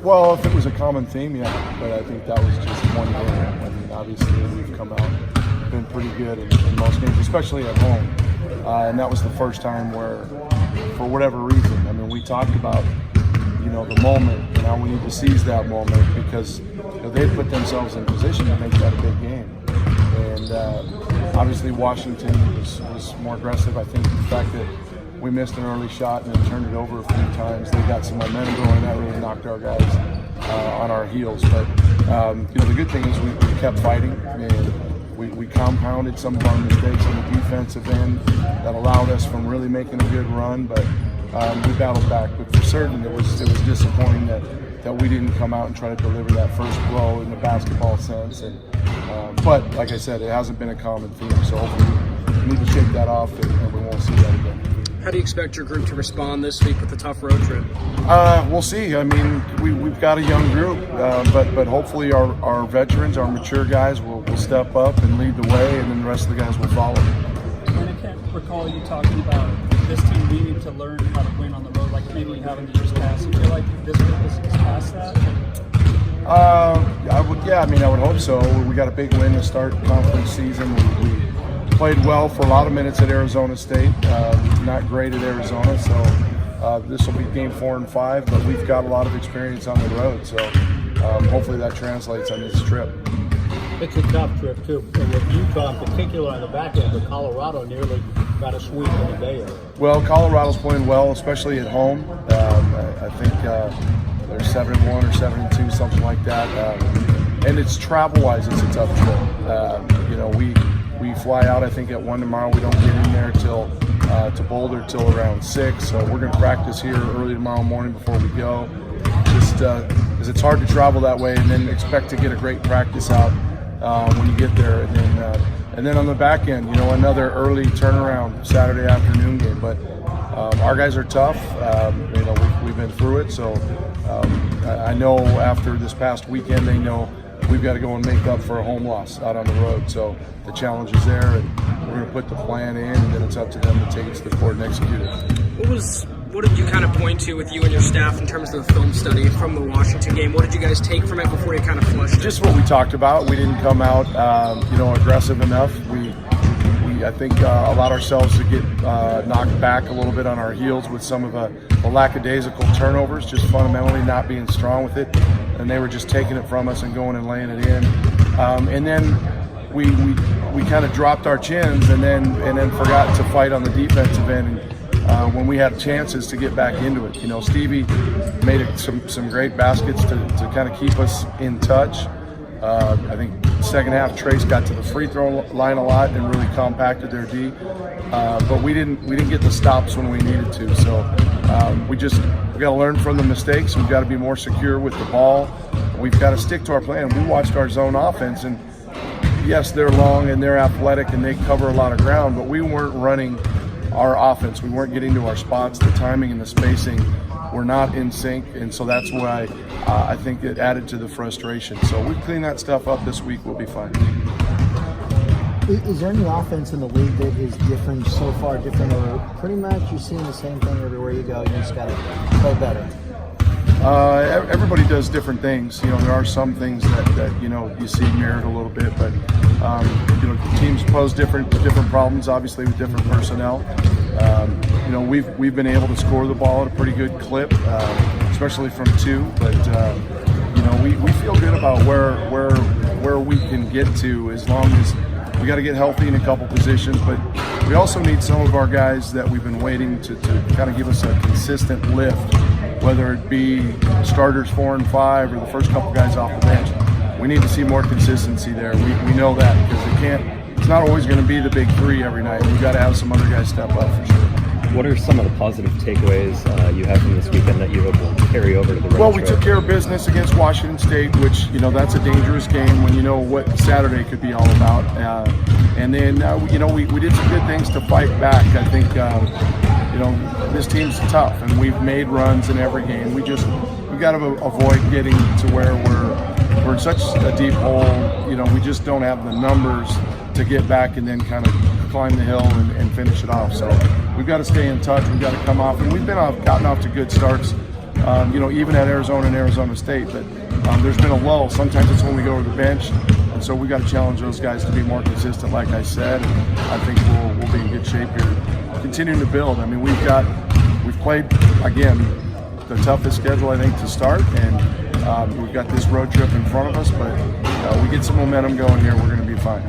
Well, if it was a common theme, yeah, but I think that was just one game. I mean, obviously we've come out, been pretty good in most games, especially at home, and that was the first time where, for whatever reason, I mean, we talked about, the moment, and how we need to seize that moment because they put themselves in position to make that a big game. And obviously Washington was more aggressive. I think the fact that we missed an early shot and then turned it over a few times, they got some momentum going. That really knocked our guys on our heels. But the good thing is we kept fighting, and we compounded some of our mistakes on the defensive end that allowed us from really making a good run. But we battled back. But for certain, it was disappointing that we didn't come out and try to deliver that first blow in the basketball sense. And but like I said, it hasn't been a common theme. So hopefully we need to shake that off, and we won't see that again. How do you expect your group to respond this week with the tough road trip? We'll see. I mean, we've got a young group, but hopefully our veterans, our mature guys will step up and lead the way, and then the rest of the guys will follow. And I can't recall you talking about this team needing to learn how to win on the road, like maybe you have in the years past. You feel like this group is past that? I would hope so. We got a big win to start conference season. We played well for a lot of minutes at Arizona State. Not great at Arizona, so this will be game 4 and 5. But we've got a lot of experience on the road, so hopefully that translates on this trip. It's a tough trip too. And with Utah in particular on the back end, but Colorado nearly got a sweep in the Bay Area. Well, Colorado's playing well, especially at home. I think they're 7-1 or 7-2, something like that. And it's travel-wise, it's a tough trip. We fly out, I think, at 1 tomorrow. We don't get in there to Boulder till around 6. So we're going to practice here early tomorrow morning before we go. Just because it's hard to travel that way and then expect to get a great practice out when you get there. And then on the back end, another early turnaround Saturday afternoon game. But our guys are tough. We've been through it. So I know after this past weekend, they know we've got to go and make up for a home loss out on the road. So the challenge is there, and we're going to put the plan in, and then it's up to them to take it to the court and execute it. What did you kind of point to with you and your staff in terms of the film study from the Washington game? What did you guys take from it before you kind of flushed it? Just what we talked about. We didn't come out, aggressive enough. I think allowed ourselves to get knocked back a little bit on our heels with some of the lackadaisical turnovers, just fundamentally not being strong with it, and they were just taking it from us and going and laying it in. And then we kind of dropped our chins and then forgot to fight on the defensive end. When we had chances to get back into it, Stevie made some great baskets to kind of keep us in touch. I think second half Trace got to the free throw line a lot and really compacted their D, but we didn't get the stops when we needed to. So we got to learn from the mistakes. We've got to be more secure with the ball. We've got to stick to our plan. We watched our zone offense, and yes, they're long and they're athletic and they cover a lot of ground, but we weren't running our offense. We weren't getting to our spots. The timing and the spacing were not in sync, and so that's why I think it added to the frustration. So we clean that stuff up this week. We'll be fine. Is there any offense in the league that is different so far, or pretty much you're seeing the same thing everywhere you go? You just got to play better. Everybody does different things. There are some things that you see mirrored a little bit, but teams pose different problems, obviously with different personnel. We've been able to score the ball at a pretty good clip, especially from 2. But we feel good about where we can get to, as long as we got to get healthy in a couple positions. But we also need some of our guys that we've been waiting to kind of give us a consistent lift, whether it be starters 4 and 5 or the first couple guys off the bench. We need to see more consistency there. We know that, because it's not always going to be the big 3 every night. We've got to have some other guys step up for sure. What are some of the positive takeaways you have from this weekend that you hope will carry over to the road? Well, we took care of business against Washington State, which, that's a dangerous game when you know what Saturday could be all about. And then, we did some good things to fight back. I think, this team's tough, and we've made runs in every game. We got to avoid getting to where we're in such a deep hole. We just don't have the numbers to get back and then kind of climb the hill and finish it off. So we've got to stay in touch. We've got to come off, and we've gotten off to good starts even at Arizona and Arizona State. But there's been a lull. Sometimes it's when we go to the bench, and so we got to challenge those guys to be more consistent, like I said. And I think we'll be in good shape here, continuing to build. I mean, we've played again the toughest schedule I think to start, and we've got this road trip in front of us. But we get some momentum going here, we're going to be fine.